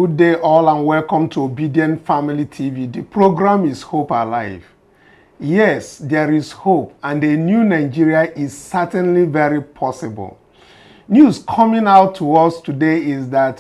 good day all and welcome to Obedient Family TV. The program is Hope Alive. Yes, there is hope and a new Nigeria is certainly very possible. News coming out to us today is that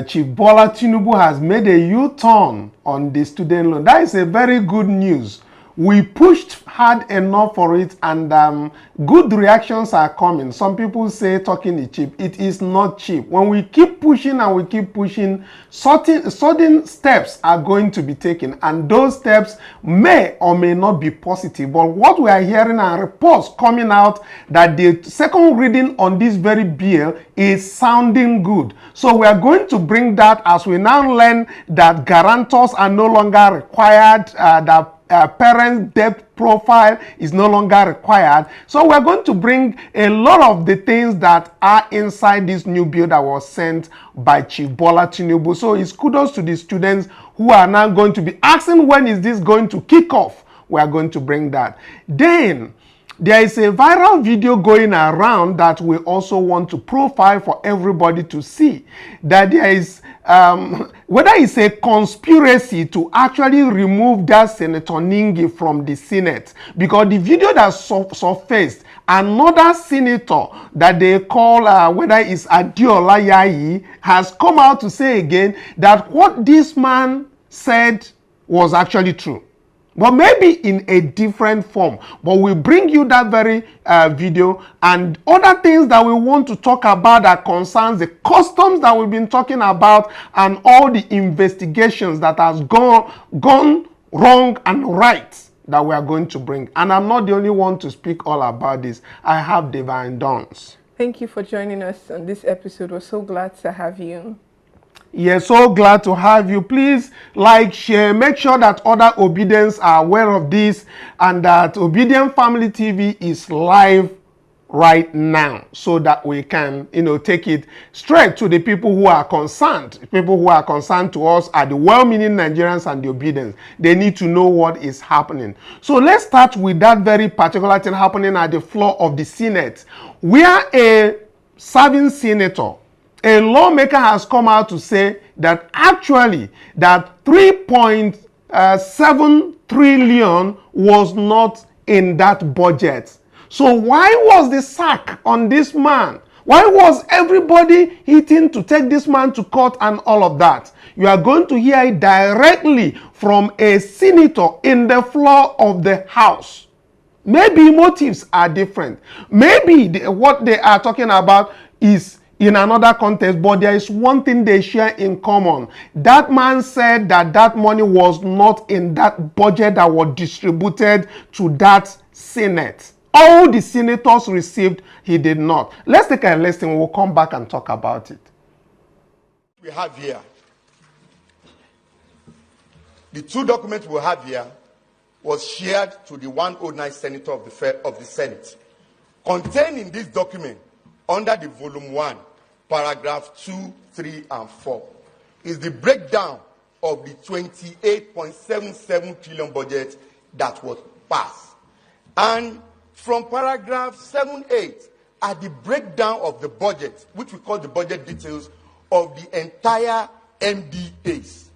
Chief Bola Tinubu has made a U-turn on the student loan. That is a very good news. We pushed hard enough for it and good reactions are coming. Some people say talking is cheap. It is not cheap. When we keep pushing and we keep pushing, certain steps are going to be taken and those steps may or may not be positive. But what we are hearing are reports coming out that the second reading on this very bill is sounding good. So we are going to bring that as we now learn that guarantors are no longer required, that parent debt profile is no longer required. So we're going to bring a lot of the things that are inside this new bill that was sent by Chief Bola Tinubu. So it's kudos to the students who are now going to be asking when is this going to kick off. We are going to bring that. Then there is a viral video going around that we also want to profile for everybody to see, that there is whether it's a conspiracy to actually remove that Senator Ningi from the Senate, because the video that surfaced, another senator that they call whether it's Adiola Yayi has come out to say again that what this man said was actually true, but maybe in a different form. But we bring you that very video and other things that we want to talk about that concerns the customs that we've been talking about and all the investigations that has gone wrong and right that we are going to bring. And I'm not the only one to speak all about this. I have Divine Dawns. Thank you for joining us on this episode. We're so glad to have you. Yes, so glad to have you. Please like, share, make sure that other Obedience are aware of this and that Obedient Family TV is live right now so that we can, take it straight to the people who are concerned. People who are concerned to us are the well-meaning Nigerians and the Obedience. They need to know what is happening. So let's start with that very particular thing happening at the floor of the Senate, where a serving senator, a lawmaker, has come out to say that actually that 3.7 trillion was not in that budget. So why was the sack on this man? Why was everybody hitting to take this man to court and all of that? You are going to hear it directly from a senator in the floor of the House. Maybe motives are different. Maybe what they are talking about is in another context, but there is one thing they share in common. That man said that that money was not in that budget that was distributed to that Senate. All the senators received, he did not. Let's take a listen. We'll come back and talk about it. We have here, the two documents we have here was shared to the 109 senator of the Senate. Contained in this document, under the volume 1, paragraph 2, 3, and 4, is the breakdown of the 28.77 trillion budget that was passed. And from paragraph 7, 8 are the breakdown of the budget, which we call the budget details of the entire MDAs.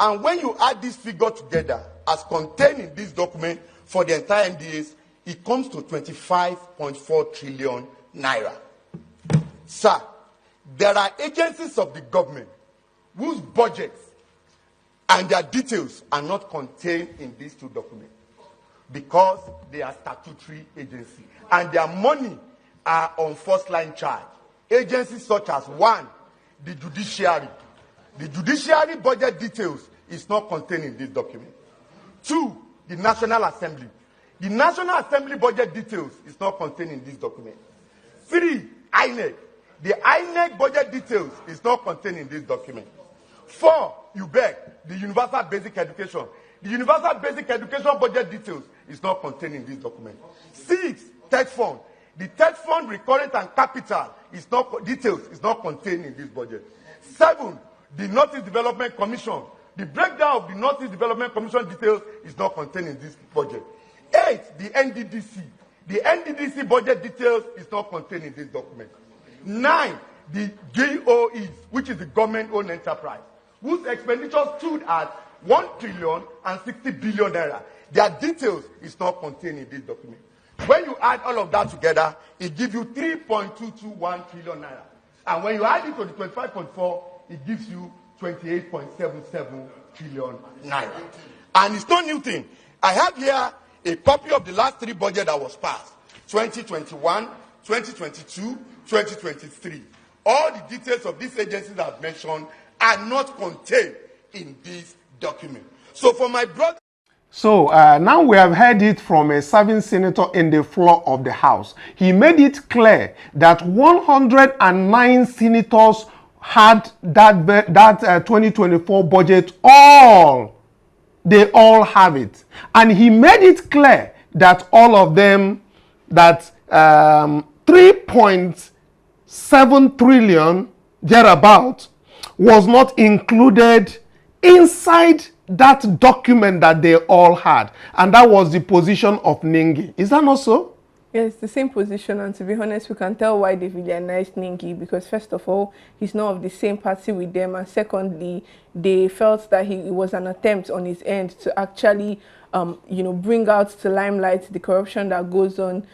And when you add this figure together, as contained in this document for the entire MDAs, it comes to 25.4 trillion naira. Sir, there are agencies of the government whose budgets and their details are not contained in these two documents because they are statutory agencies and their money are on first line charge. Agencies such as 1, the judiciary. The judiciary budget details is not contained in this document. 2, the National Assembly. The National Assembly budget details is not contained in this document. 3, INEC. The INEC budget details is not contained in this document. 4, UBEC, the Universal Basic Education. The Universal Basic Education budget details is not contained in this document. 6, Tech Fund. The Tech Fund recurrent and capital details is not contained in this budget. 7, the Northeast Development Commission. The breakdown of the Northeast Development Commission details is not contained in this budget. 8, the NDDC. The NDDC budget details is not contained in this document. 9, the GOEs, which is the government-owned enterprise, whose expenditure stood at 1,060 billion naira. Their details is not contained in this document. When you add all of that together, it gives you 3.221 trillion naira. And when you add it to the 25.4, it gives you 28.77 trillion naira. And it's no new thing. I have here a copy of the last 3 budgets that was passed. 2021, 2022, 2023. All the details of these agencies I've mentioned are not contained in this document. So for my brother... So now we have heard it from a serving senator in the floor of the House. He made it clear that 109 senators had that 2024 budget they all have it. And he made it clear that all of them, that 3.7 trillion thereabout was not included inside that document that they all had. And that was the position of Ningi. Is that not so? Yes, the same position, and to be honest, we can tell why they villainized Ningi, because first of all, he's not of the same party with them, and secondly, they felt that it was an attempt on his end to actually, bring out to limelight the corruption that goes on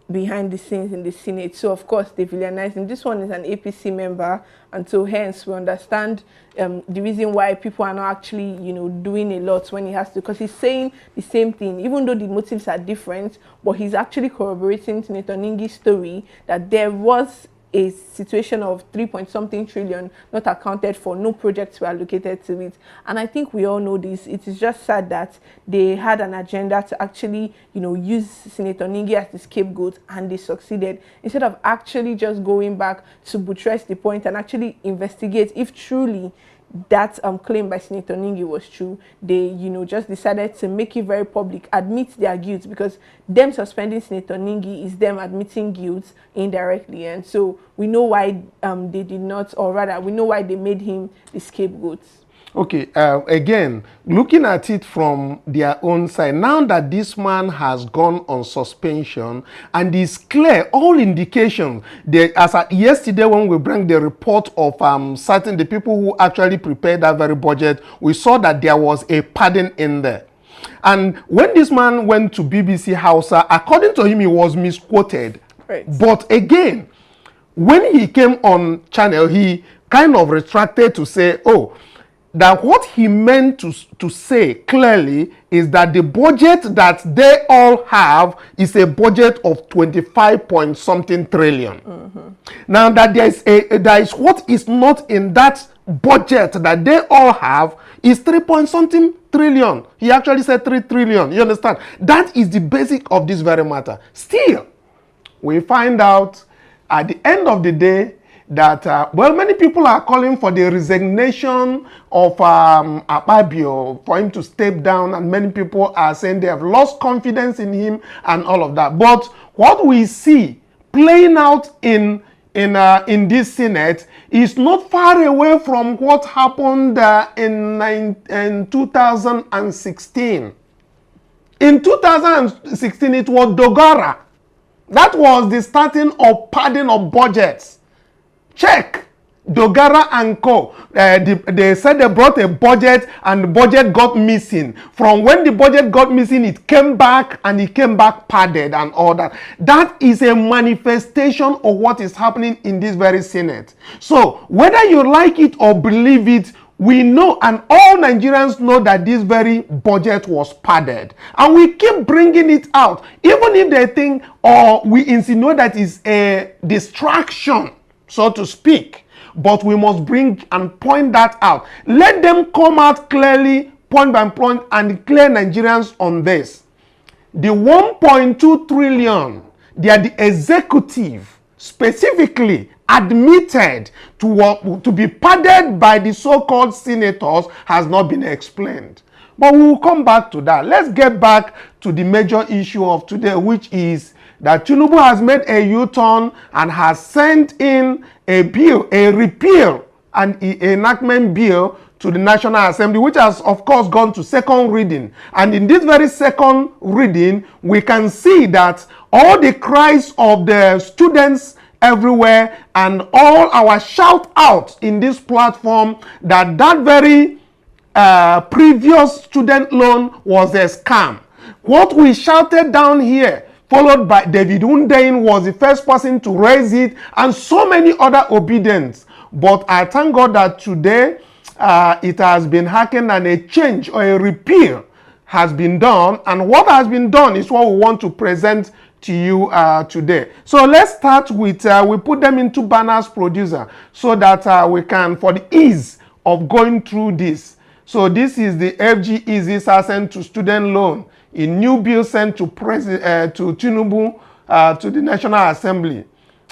behind the scenes in the Senate. So of course they villainized him. This one is an APC member, and so hence we understand the reason why people are not actually doing a lot when he has to, because he's saying the same thing, even though the motives are different, but he's actually corroborating Senator Ningi's story that there was a situation of 3-point-something trillion not accounted for, no projects were allocated to it. And I think we all know this. It is just sad that they had an agenda to actually, use Senator Ningi as the scapegoat, and they succeeded. Instead of actually just going back to buttress the point and actually investigate if truly that claim by Senator Ningi was true, they just decided to make it very public, admit their guilt, because them suspending Senator Ningi is them admitting guilt indirectly. And so we know why they did not, or rather we know why they made him the scapegoat. Okay, again, looking at it from their own side, now that this man has gone on suspension and is clear, all indications, as at yesterday when we bring the report of the people who actually prepared that very budget, we saw that there was a pardon in there. And when this man went to BBC Hausa, according to him, he was misquoted. Right. But again, when he came on channel, he kind of retracted to say, that what he meant to say clearly is that the budget that they all have is a budget of 25-point-something trillion. Now that there is what is not in that budget that they all have is 3-point-something trillion. He actually said 3 trillion. You understand? That is the basic of this very matter. Still, we find out at the end of the day that, many people are calling for the resignation of Akpabio, for him to step down, and many people are saying they have lost confidence in him and all of that. But what we see playing out in this Senate is not far away from what happened in 2016. In 2016, it was Dogara. That was the starting of padding of budgets. Check Dogara and Co. They said they brought a budget and the budget got missing. From when the budget got missing, it came back, and it came back padded and all that. That is a manifestation of what is happening in this very Senate. So whether you like it or believe it, we know, and all Nigerians know, that this very budget was padded. And we keep bringing it out, even if they think, or we insinuate that it's a distraction, so to speak. But we must bring and point that out. Let them come out clearly, point by point, and clear Nigerians on this. The 1.2 trillion, the executive specifically admitted to be padded by the so-called senators has not been explained. But we will come back to that. Let's get back to the major issue of today, which is that Tinubu has made a U-turn and has sent in a bill, a repeal and enactment bill to the National Assembly, which has, of course, gone to second reading. And in this very second reading, we can see that all the cries of the students everywhere, and all our shout outs in this platform that very previous student loan was a scam. What we shouted down here, followed by David Undein, was the first person to raise it, and so many other obedience. But I thank God that today it has been hackened and a change or a repeal has been done. And what has been done is what we want to present to you today. So let's start with, we put them into banners producer so that we can, for the ease of going through this. So this is the FG Easy sent to student loan, a new bill sent to Tinubu, to the National Assembly.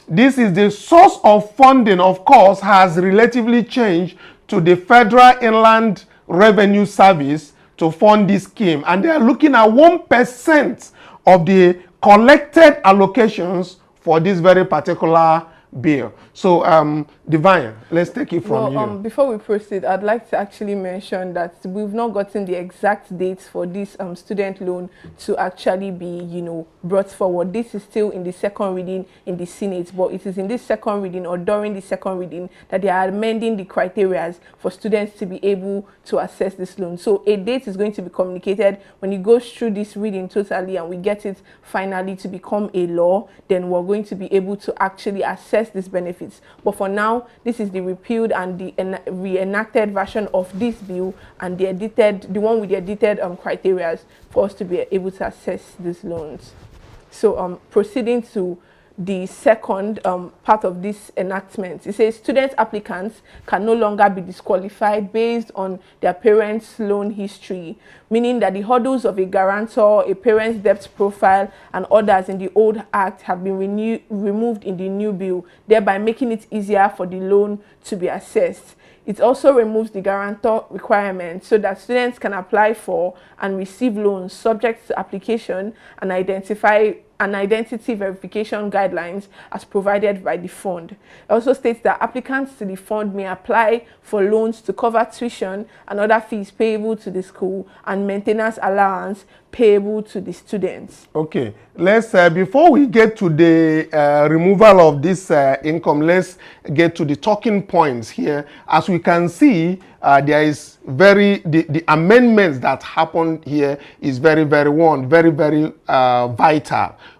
This is the source of funding, of course, has relatively changed to the Federal Inland Revenue Service to fund this scheme. And they are looking at 1% of the collected allocations for this very particular bill. So, Divine, let's take it from you. Before we proceed, I'd like to actually mention that we've not gotten the exact dates for this student loan to actually be, brought forward. This is still in the second reading in the Senate, but it is in this second reading or during the second reading that they are amending the criteria for students to be able to access this loan. So a date is going to be communicated when it goes through this reading totally and we get it finally to become a law. Then we're going to be able to actually access these benefits. But for now, this is the repealed and the reenacted version of this bill, and the one with the edited criteria for us to be able to access these loans. So proceeding to the second part of this enactment, it says student applicants can no longer be disqualified based on their parents' loan history, meaning that the hurdles of a guarantor, a parent's debt profile, and others in the old act have been removed in the new bill, thereby making it easier for the loan to be assessed. It also removes the guarantor requirement so that students can apply for and receive loans subject to application and identity verification guidelines as provided by the fund. It also states that applicants to the fund may apply for loans to cover tuition and other fees payable to the school and maintenance allowance payable to the students. Okay, let's before we get to the removal of this income, let's get to the talking points here. As we can see, there is the amendments that happened here is very vital.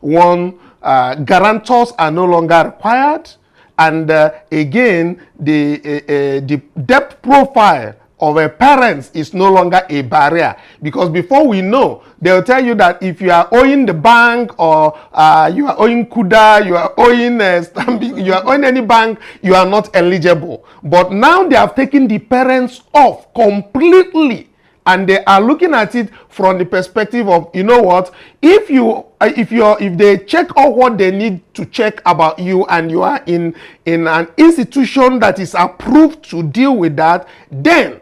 One, guarantors are no longer required, and again, the debt profile of a parents is no longer a barrier, because before we know, they'll tell you that if you are owing the bank or you are owing Kuda, you are owing Stanbic, you are owing any bank, you are not eligible. But now they have taken the parents off completely, and they are looking at it from the perspective of, you know what, if they check all what they need to check about you, and you are in an institution that is approved to deal with that, then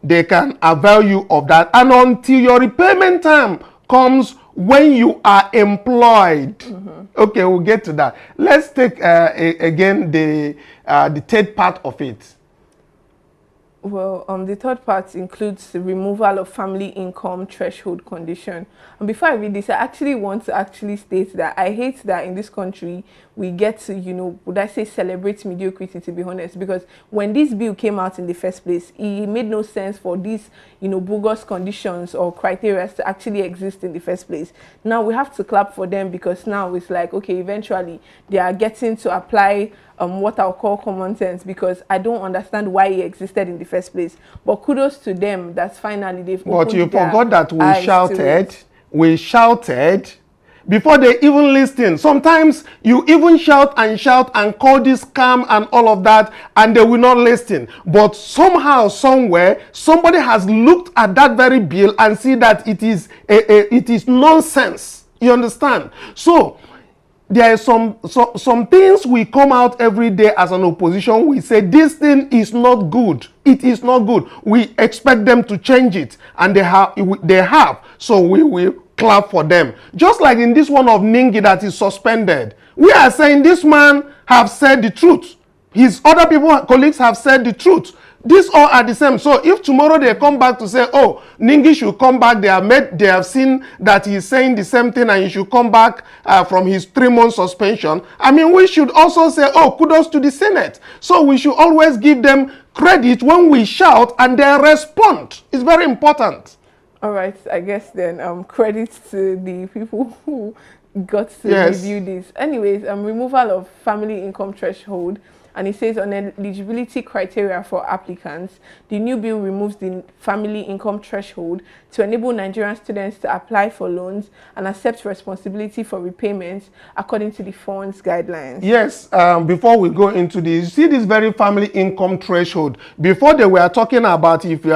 they can avail you of that. And until your repayment time comes when you are employed. Okay, we'll get to that. Let's take again the third part of it. Well, the third part includes the removal of family income threshold condition. And before I read this, I actually want to state that I hate that in this country we get to, would I say, celebrate mediocrity, to be honest, because when this bill came out in the first place, it made no sense for these, bogus conditions or criteria to actually exist in the first place. Now we have to clap for them, because now it's like, okay, eventually they are getting to apply what I'll call common sense, because I don't understand why it existed in the first place. But kudos to them, that's finally they've opened. But you forgot that we shouted before they even listen. Sometimes you even shout and call this scam and all of that, and they will not listen. But somehow, somewhere, somebody has looked at that very bill and see that it is nonsense. You understand? So there are some things we come out every day as an opposition. We say this thing is not good. It is not good. We expect them to change it, and they have. So we will clap for them. Just like in this one of Ningi that is suspended. We are saying this man have said the truth. His other colleagues have said the truth. These all are the same. So if tomorrow they come back to say, oh, Ningi should come back, they have seen that he's saying the same thing and he should come back from his 3-month suspension, I mean, we should also say, oh, kudos to the Senate. So we should always give them credit when we shout and they respond. It's very important. All right, I guess then credit to the people who got to review this. Anyways, removal of family income threshold. And it says on eligibility criteria for applicants, the new bill removes the family income threshold to enable Nigerian students to apply for loans and accept responsibility for repayments according to the fund's guidelines. Yes, before we go into this, you see this very family income threshold. Before they were talking about if you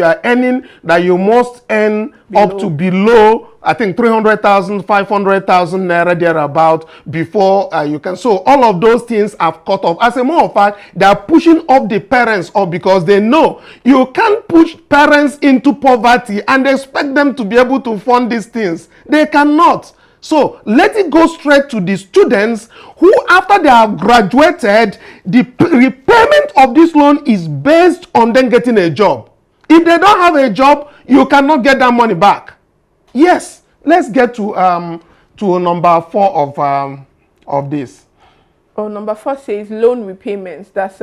are earning, that you must earn up to below, I think 300,000, 500,000 naira thereabout before you can. So all of those things have cut off. As a matter of fact, they are pushing up the parents up because they know you can't push parents into poverty and expect them to be able to fund these things. They cannot. So let it go straight to the students who, after they have graduated, the repayment of this loan is based on them getting a job. If they don't have a job, you cannot get that money back. Yes, let's get to number 4 of this. Oh, number 4 says loan repayments. That's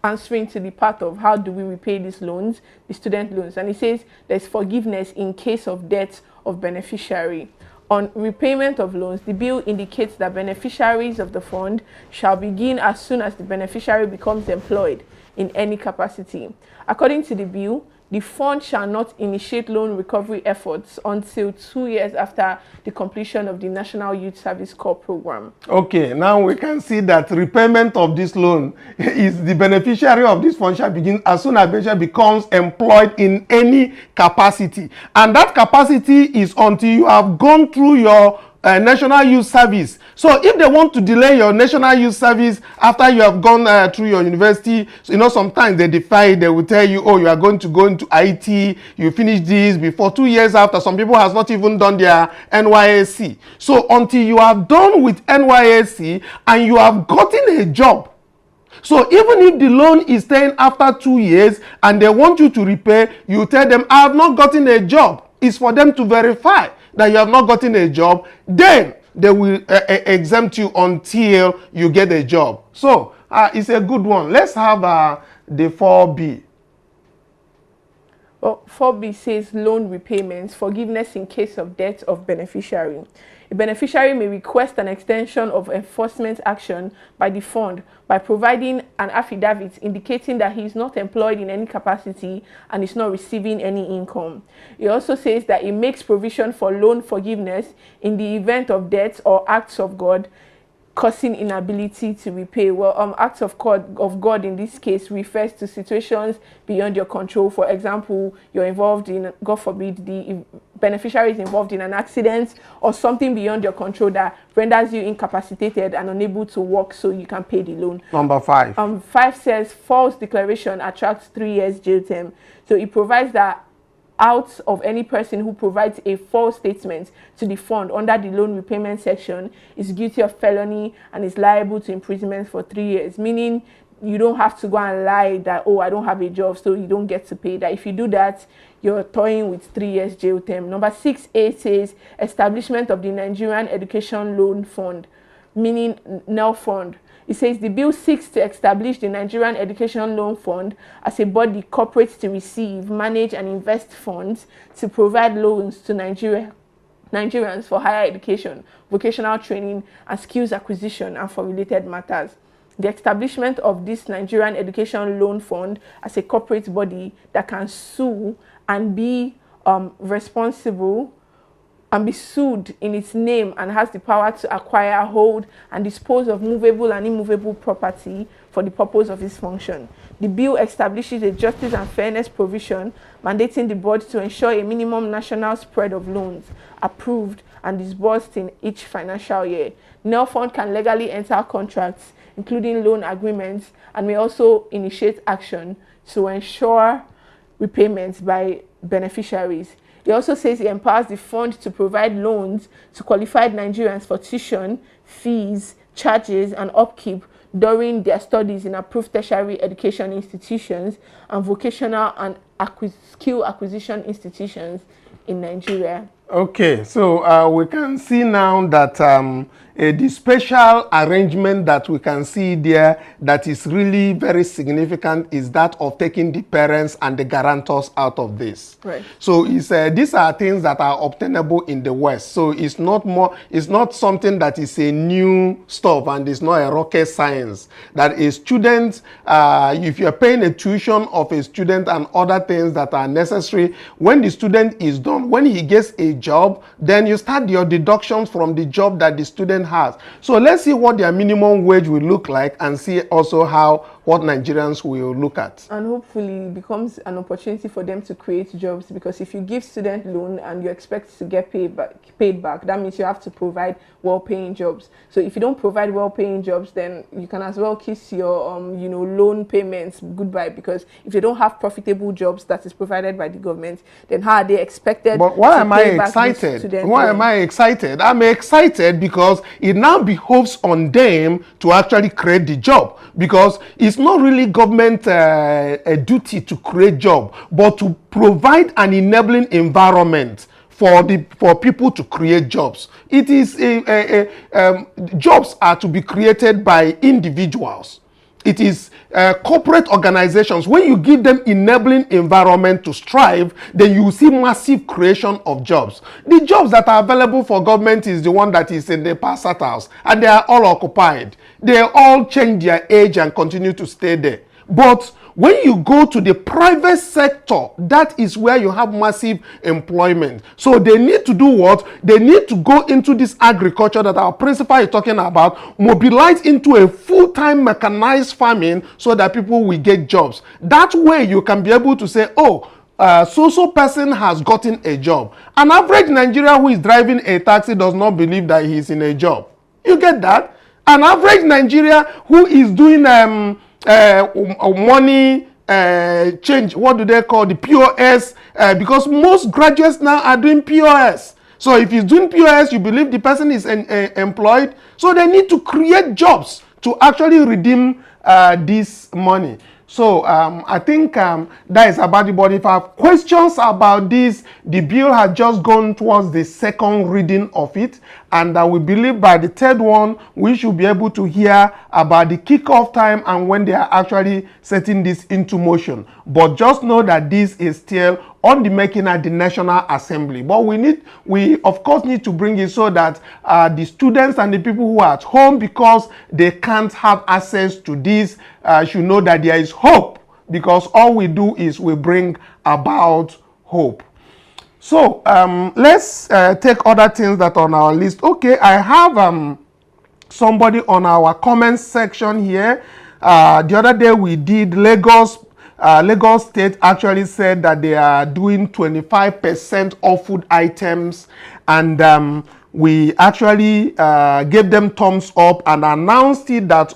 answering to the part of how do we repay these loans, the student loans. And it says there's forgiveness in case of death of beneficiary. On repayment of loans, the bill indicates that beneficiaries of the fund shall begin as soon as the beneficiary becomes employed in any capacity. According to the bill, the fund shall not initiate loan recovery efforts until 2 years after the completion of the National Youth Service Corps program. Okay, now we can see that repayment of this loan is the beneficiary of this fund shall begin as soon as the beneficiary becomes employed in any capacity. And that capacity is until you have gone through your National Youth Service. So if they want to delay your National Youth Service after you have gone through your university, so, you know, sometimes they defy, they will tell you, oh, you are going to go into IT, you finish this before 2 years after. Some people has not even done their NYSC. So until you have done with NYSC and you have gotten a job, so even if the loan is staying after 2 years and they want you to repay, you tell them, I have not gotten a job. It's for them to verify that you have not gotten a job, then they will exempt you until you get a job. So it's a good one. Let's have the 4B. Well, 4B says loan repayments, forgiveness in case of death of beneficiary. A beneficiary may request an extension of enforcement action by the fund by providing an affidavit indicating that he is not employed in any capacity and is not receiving any income. It also says that it makes provision for loan forgiveness in the event of death or acts of God causing inability to repay. Well, acts of God in this case refers to situations beyond your control. For example, you're involved in, God forbid, the beneficiary is involved in an accident or something beyond your control that renders you incapacitated and unable to work so you can pay the loan. Number 5. 5 says false declaration attracts 3 years jail term. So it provides that out of any person who provides a false statement to the fund under the loan repayment section is guilty of felony and is liable to imprisonment for 3 years, meaning you don't have to go and lie that, oh, I don't have a job, so you don't get to pay that. If you do that, you're toying with 3 years jail term. Number 6A says establishment of the Nigerian Education Loan Fund, meaning NEL Fund. It says the bill seeks to establish the Nigerian Education Loan Fund as a body corporate to receive, manage and invest funds to provide loans to Nigerians for higher education, vocational training and skills acquisition and for related matters. The establishment of this Nigerian Education Loan Fund as a corporate body that can sue and be responsible and be sued in its name and has the power to acquire, hold, and dispose of movable and immovable property for the purpose of its function. The bill establishes a justice and fairness provision mandating the board to ensure a minimum national spread of loans approved and disbursed in each financial year. NEL Fund can legally enter contracts, including loan agreements, and may also initiate action to ensure repayments by beneficiaries. It also says it empowers the fund to provide loans to qualified Nigerians for tuition, fees, charges, and upkeep during their studies in approved tertiary education institutions and vocational and skill acquisition institutions in Nigeria. Okay, so we can see now that the special arrangement that we can see there that is really very significant is that of taking the parents and the guarantors out of this. Right. So it's, these are things that are obtainable in the West. So it's not something that is a new stuff and it's not a rocket science. That a student, if you're paying a tuition of a student and other things that are necessary, when the student is done, when he gets a job, then you start your deductions from the job that the student has. So let's see what their minimum wage will look like and see also what Nigerians will look at. And hopefully it becomes an opportunity for them to create jobs, because if you give student loan and you expect to get paid back, that means you have to provide well-paying jobs. So if you don't provide well-paying jobs, then you can as well kiss your loan payments goodbye, because if they don't have profitable jobs that is provided by the government, then how are they expected? But why am I excited? Why am I excited? I'm excited because it now behoves on them to actually create the job, because it's not really government a duty to create job, but to provide an enabling environment for people to create jobs. It is jobs are to be created by individuals. It is corporate organizations. When you give them enabling environment to strive, then you see massive creation of jobs. The jobs that are available for government is the one that is in the Passat house, and they are all occupied. They all change their age and continue to stay there. But when you go to the private sector, that is where you have massive employment. So they need to do what? They need to go into this agriculture that our principal is talking about, mobilize into a full-time mechanized farming so that people will get jobs. That way you can be able to say, oh, so person has gotten a job. An average Nigerian who is driving a taxi does not believe that he is in a job. You get that? An average Nigerian who is doing money change, what do they call the POS, because most graduates now are doing POS. So if he's doing POS, you believe the person is employed. So they need to create jobs to actually redeem this money. So I think that is about it. But if I have questions about this, the bill has just gone towards the second reading of it. And we believe by the third one, we should be able to hear about the kickoff time and when they are actually setting this into motion. But just know that this is still on the making at the National Assembly. But we of course need to bring it so that the students and the people who are at home, because they can't have access to this, should know that there is hope, because all we do is we bring about hope. So let's take other things that are on our list. Okay, I have somebody on our comments section here. The other day we did Lagos. Lagos State actually said that they are doing 25% off food items, and we actually gave them thumbs up and announced it that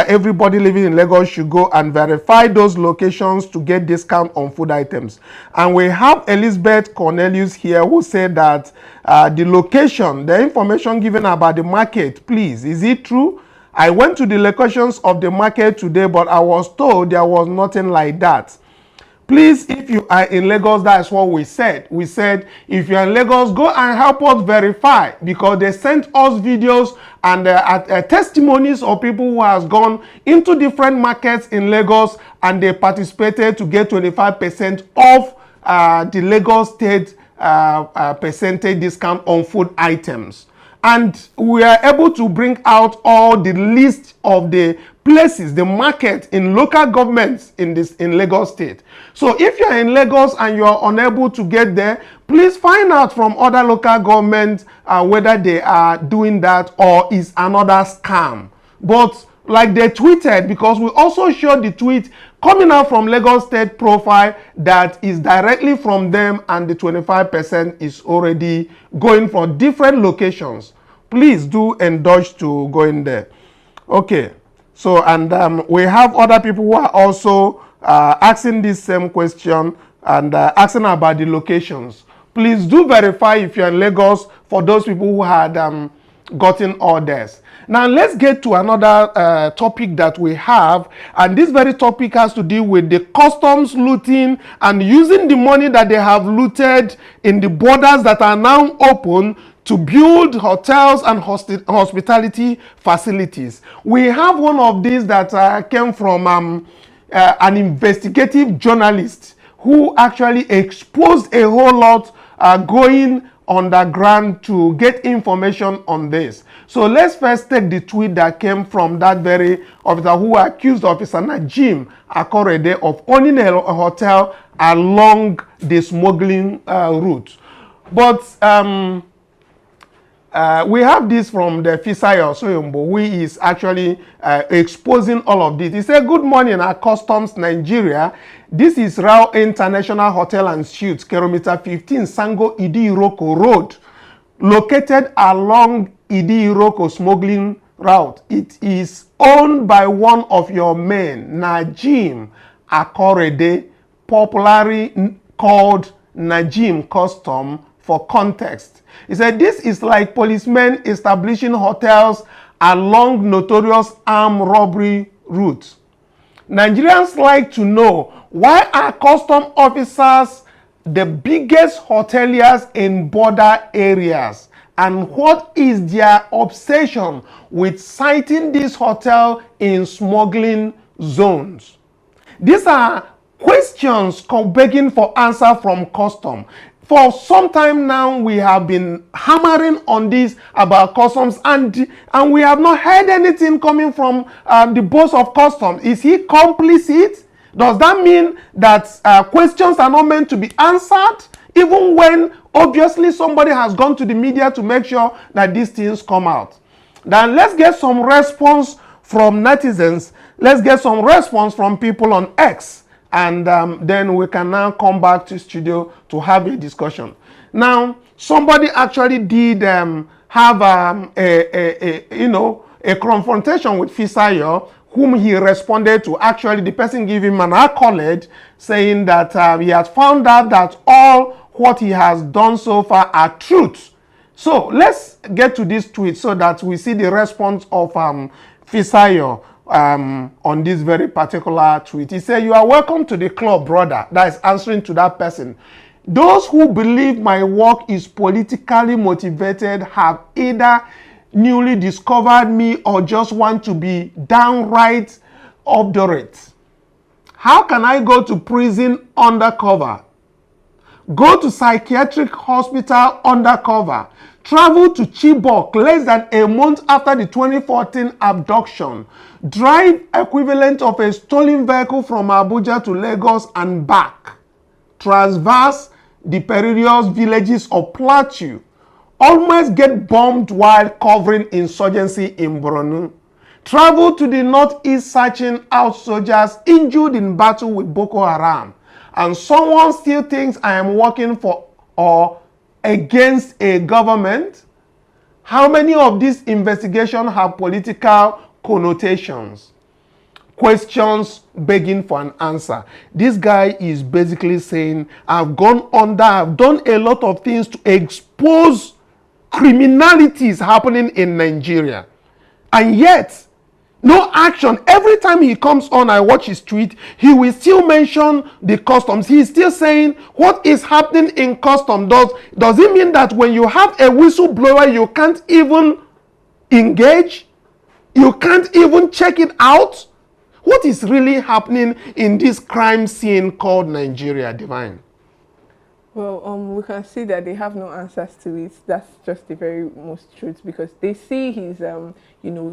everybody living in Lagos should go and verify those locations to get discount on food items. And we have Elizabeth Cornelius here who said that the location, the information given about the market, please, is it true? I went to the locations of the market today, but I was told there was nothing like that. Please, if you are in Lagos, that's what we said. We said, if you're in Lagos, go and help us verify, because they sent us videos and testimonies of people who has gone into different markets in Lagos and they participated to get 25% off the Lagos State percentage discount on food items. And we are able to bring out all the list of the places, the market in local governments in Lagos State. So if you're in Lagos and you are unable to get there, please find out from other local governments whether they are doing that or is another scam. But like they tweeted, because we also showed the tweet coming out from Lagos State profile that is directly from them, and the 25% is already going for different locations. Please do indulge to go in there. Okay, so and we have other people who are also asking this same question and asking about the locations. Please do verify if you're in Lagos. For those people who had gotten orders. Now let's get to another topic that we have, and this very topic has to do with the customs looting and using the money that they have looted in the borders that are now open to build hotels and hospitality facilities. We have one of these that came from an investigative journalist who actually exposed a whole lot going underground to get information on this. So let's first take the tweet that came from that very officer who accused Officer Najim Akorede of owning a hotel along the smuggling route. But we have this from the Fisayo Soyombo, who is actually exposing all of this. He said, "Good morning, our Customs Nigeria. This is Rao International Hotel and Suites, kilometer 15, Sango Idi Iroko Road, located along Idi Iroko smuggling route. It is owned by one of your men, Najim Akorede, popularly called Najim Custom for context." He said, "This is like policemen establishing hotels along notorious armed robbery routes. Nigerians like to know, why are custom officers the biggest hoteliers in border areas? And what is their obsession with siting this hotel in smuggling zones?" These are questions begging for answer from custom. For some time now, we have been hammering on this about customs, and we have not heard anything coming from the boss of customs. Is he complicit? Does that mean that questions are not meant to be answered, even when obviously somebody has gone to the media to make sure that these things come out? Then let's get some response from netizens. Let's get some response from people on X. And then we can now come back to studio to have a discussion. Now, somebody actually did have a confrontation with Fisayo, whom he responded to. Actually, the person gave him an accolade, saying that he has found out that all what he has done so far are truths. So let's get to this tweet so that we see the response of Fisayo. On this very particular tweet. He said, "You are welcome to the club, brother." That is answering to that person. "Those who believe my work is politically motivated have either newly discovered me or just want to be downright obdurate. How can I go to prison undercover? Go to psychiatric hospital undercover? Travel to Chibok less than a month after the 2014 abduction? Drive equivalent of a stolen vehicle from Abuja to Lagos and back? Traverse the perilous villages of Plateau? Almost get bombed while covering insurgency in Borno? Travel to the northeast searching out soldiers injured in battle with Boko Haram? And someone still thinks I am working for or against a government? How many of these investigations have political connotations?" Questions begging for an answer. This guy is basically saying, I've gone under, I've done a lot of things to expose criminalities happening in Nigeria. And yet, no action. Every time he comes on, I watch his tweet, he will still mention the customs. He is still saying what is happening in customs. Does it mean that when you have a whistleblower, you can't even engage? You can't even check it out? What is really happening in this crime scene called Nigeria, Divine? Well, we can see that they have no answers to it. That's just the very most truth, because they see his,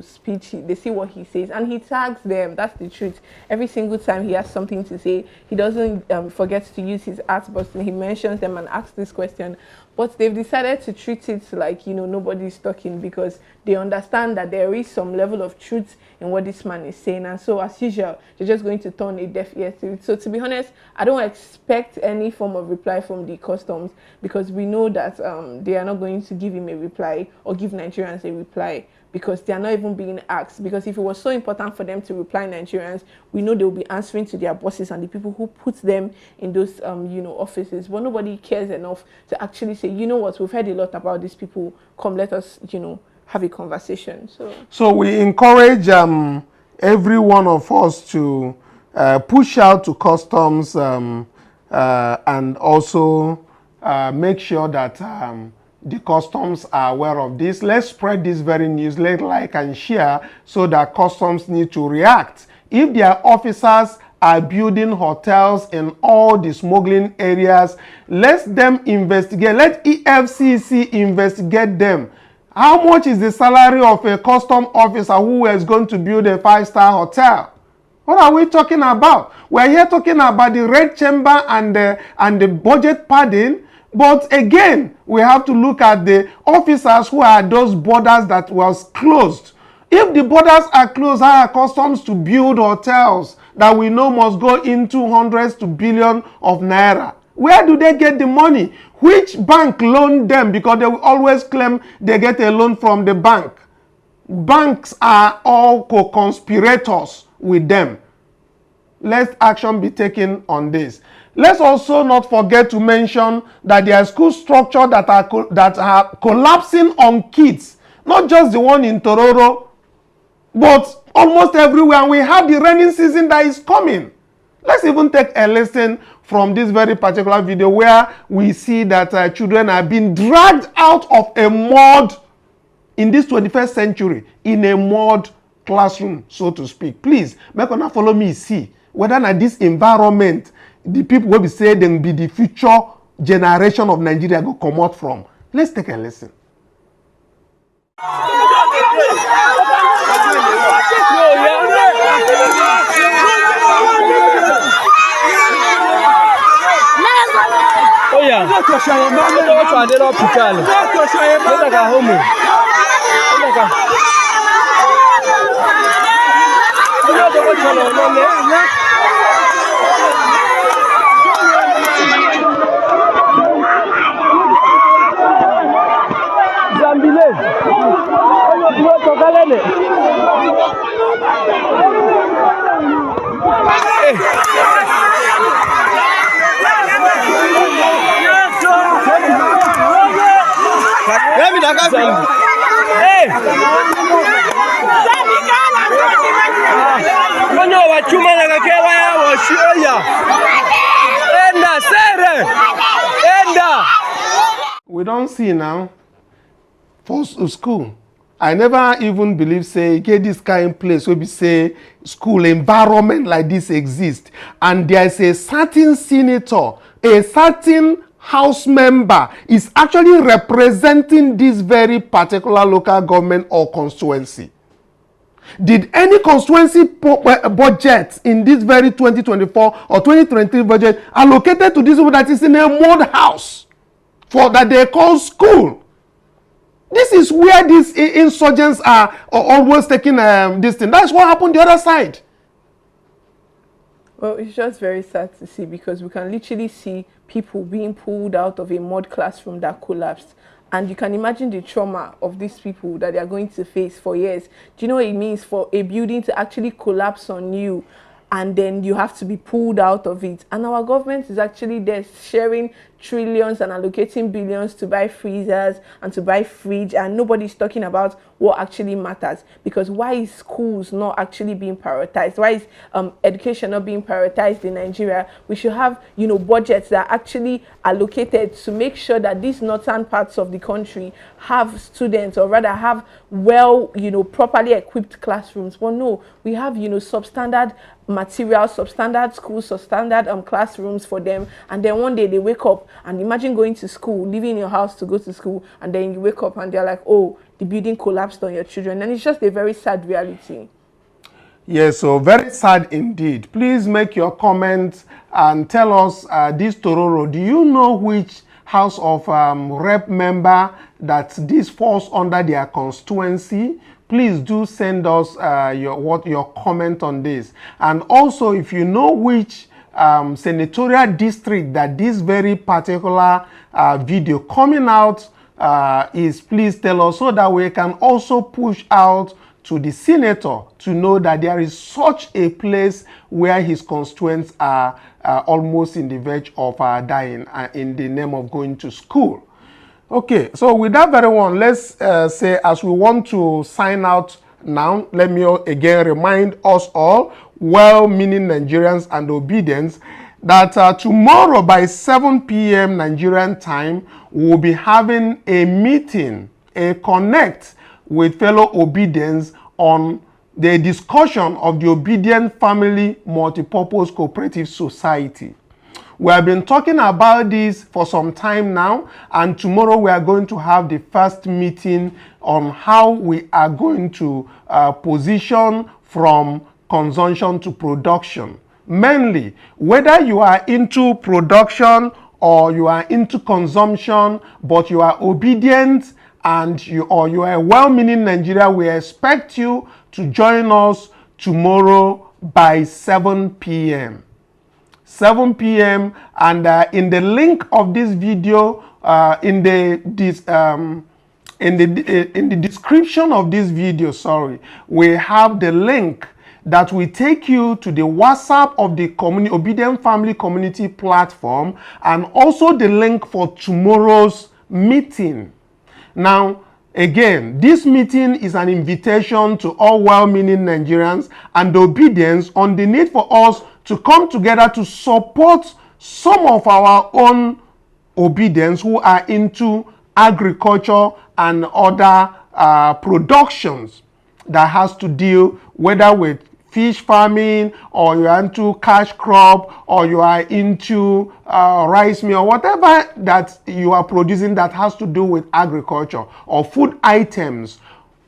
speech, they see what he says, and he tags them. That's the truth. Every single time he has something to say, he doesn't forget to use his art button. He mentions them and asks this question. But they've decided to treat it like, nobody's talking, because they understand that there is some level of truth in what this man is saying. And so, as usual, they're just going to turn a deaf ear to it. So, to be honest, I don't expect any form of reply from the customs, because we know that they are not going to give him a reply or give Nigerians a reply, because they are not even being asked. Because if it was so important for them to reply Nigerians, we know they will be answering to their bosses and the people who put them in those, offices. But nobody cares enough to actually say, you know what, we've heard a lot about these people. Come, let us, have a conversation. So we encourage every one of us to push out to customs and also make sure that the customs are aware of this. Let's spread this very news, let's like and share, so that customs need to react. If their officers are building hotels in all the smuggling areas, let them investigate. Let EFCC investigate them. How much is the salary of a custom officer who is going to build a 5-star hotel? What are we talking about? We're here talking about the red chamber and the budget padding. But again, we have to look at the officers who are those borders that was closed. If the borders are closed, how are customs to build hotels that we know must go into hundreds to billions of naira? Where do they get the money? Which bank loaned them? Because they will always claim they get a loan from the bank. Banks are all co-conspirators with them. Let action be taken on this. Let's also not forget to mention that there are school structures that are collapsing on kids. Not just the one in Tororo, but almost everywhere. And we have the rainy season that is coming. Let's even take a lesson from this very particular video where we see that children are being dragged out of a mud in this 21st century, in a mud classroom, so to speak. Please, make una follow me see whether na this environment the people will be saying they will be the future generation of Nigeria go come out from. Let's take a listen. Oh yeah. We don't see now for school. I never even believe say get this kind of place where we say school environment like this exists, and there is a certain senator, a certain house member is actually representing this very particular local government or constituency. Did any constituency budget in this very 2024 or 2023 budget allocated to this one that is in a mud house for that they call school? This is where these insurgents are always taking this thing. That's what happened the other side. Well, it's just very sad to see, because we can literally see people being pulled out of a mud classroom that collapsed. And you can imagine the trauma of these people that they are going to face for years. Do you know what it means for a building to actually collapse on you, and then you have to be pulled out of it? And our government is actually there sharing trillions and allocating billions to buy freezers and to buy fridge, and nobody's talking about what actually matters. Because why is schools not actually being prioritized? Why is education not being prioritized in Nigeria? We should have, you know, budgets that are actually allocated to make sure that these northern parts of the country have students, or rather have well, you know, properly equipped classrooms. But no, we have, you know, substandard materials, substandard schools, substandard classrooms for them, and then one day they wake up, and imagine going to school, leaving your house to go to school, and then you wake up and they're like, oh, the building collapsed on your children. And it's just a very sad reality. Yes, so very sad indeed. Please make your comments and tell us this Tororo. Do you know which House of Rep member that this falls under their constituency? Please do send us your comment on this. And also, if you know which senatorial district that this very particular video coming out is, please tell us, so that we can also push out to the senator to know that there is such a place where his constituents are almost in the verge of dying in the name of going to school. Okay, so with that very one, let's say as we want to sign out now, let me again remind us all, well-meaning Nigerians and obedience, that tomorrow by 7 p.m. Nigerian time, we'll be having a meeting, a connect with fellow obedience on the discussion of the Obedient Family Multipurpose Cooperative Society. We have been talking about this for some time now, and tomorrow we are going to have the first meeting on how we are going to position from consumption to production. Mainly, whether you are into production or you are into consumption, but you are obedient and you are a well-meaning Nigeria, we expect you to join us tomorrow by 7 p.m. 7 p.m. and in the link of this video, in the description of this video, we have the link that will take you to the WhatsApp of the Obedient Family Community platform, and also the link for tomorrow's meeting. Now, again, this meeting is an invitation to all well-meaning Nigerians and obedience on the need for us to come together to support some of our own obedience who are into agriculture and other productions that has to deal whether with fish farming, or you are into cash crop, or you are into rice mill, whatever that you are producing that has to do with agriculture or food items.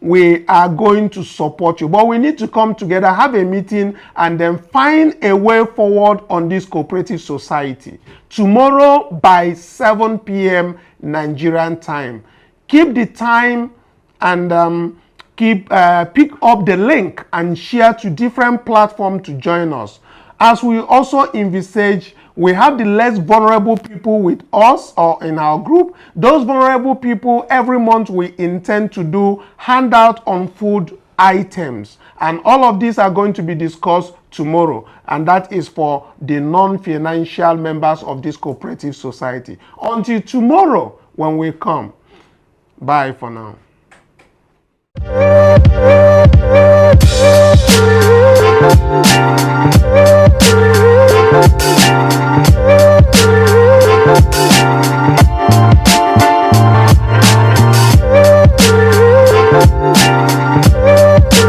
We are going to support you, but we need to come together, have a meeting, and then find a way forward on this cooperative society. Tomorrow by 7 p.m. Nigerian time. Keep the time and pick up the link and share to different platforms to join us. As we also envisage, we have the less vulnerable people with us or in our group. Those vulnerable people, every month we intend to do handout on food items. And all of these are going to be discussed tomorrow. And that is for the non-financial members of this cooperative society. Until tomorrow when we come. Bye for now.